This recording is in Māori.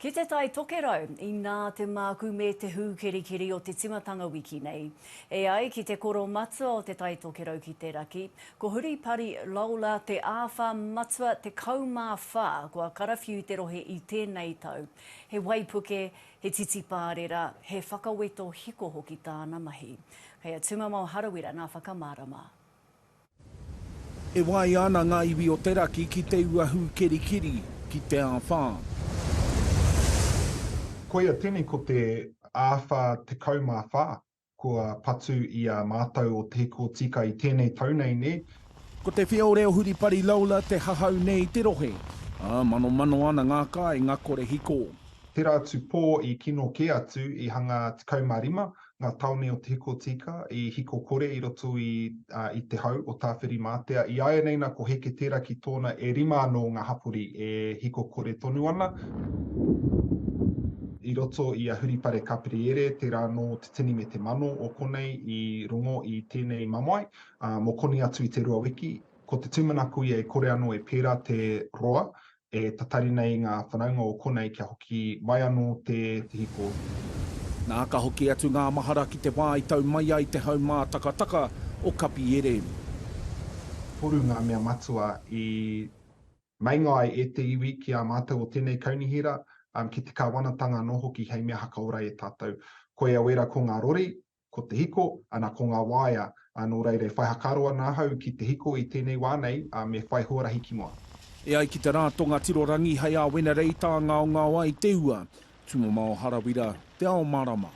Ki te Tai Tokerau, I nā te māku me te hūkerikeri o te timatanga wiki nei. E ai, ki te Koromatua o te Tai Tokerau ki te raki, ko huri pari Lola te āwhā matua te kaumawhā, kua karawhiu te rohe I tēnei tau. He waipuke, he titi pārera, he whakaweto hiko hoki tāna mahi. Kei a tumamau harawira nā whakamārama. E wai ana ngā iwi o te raki ki te ua hūkerikeri ki te āwhā. Koia tēnei ko te āwhā te kaumawhā, kua patu I a mātou o te hiko tika I tēnei taunei ne. Ko te whio reo huri pari Lola te hahau nei te rohe. Mano ana ngā kai ngā kore hiko. Te rātu pō I kino ke atu I hanga te kaumarima, ngā taone o te hiko tika, I hiko kore I roto I te hau o tāwhiri mātea. I aia neina ko heke tērā ki tōna e rima anō ngā hapuri e hiko kore tonu ana. I roto I a huripare kapiriere, te rā no te tini me te mano o konei I rongo I tēnei mamai, mo koni atu I te rua wiki. Ko te tūmanaku I e kore anō e pērā te roa, e tatari nei ngā whanaunga o konei kia hoki mai anō te hiko. Nā ka hoki atu ngā mahara ki te wā I tau mai ai te hau mā takataka o kapiere. Poru ngā mea matua I maingai e te iwi ki a mātou o tēnei kaunihira, ki te kāwanatanga no hoki hei mea hakaora e tātou. Ko ia wera ko ngā rori, ko te hiko, ana ko ngā waia, nō reire whai hakaroa nā hau ki te hiko I tēnei wānei, me whai huarahi ki moa. E ai ki te rātonga tirorangi hei a wena reita ngāo ngāo ai te ua, tumamau harawira, te ao marama.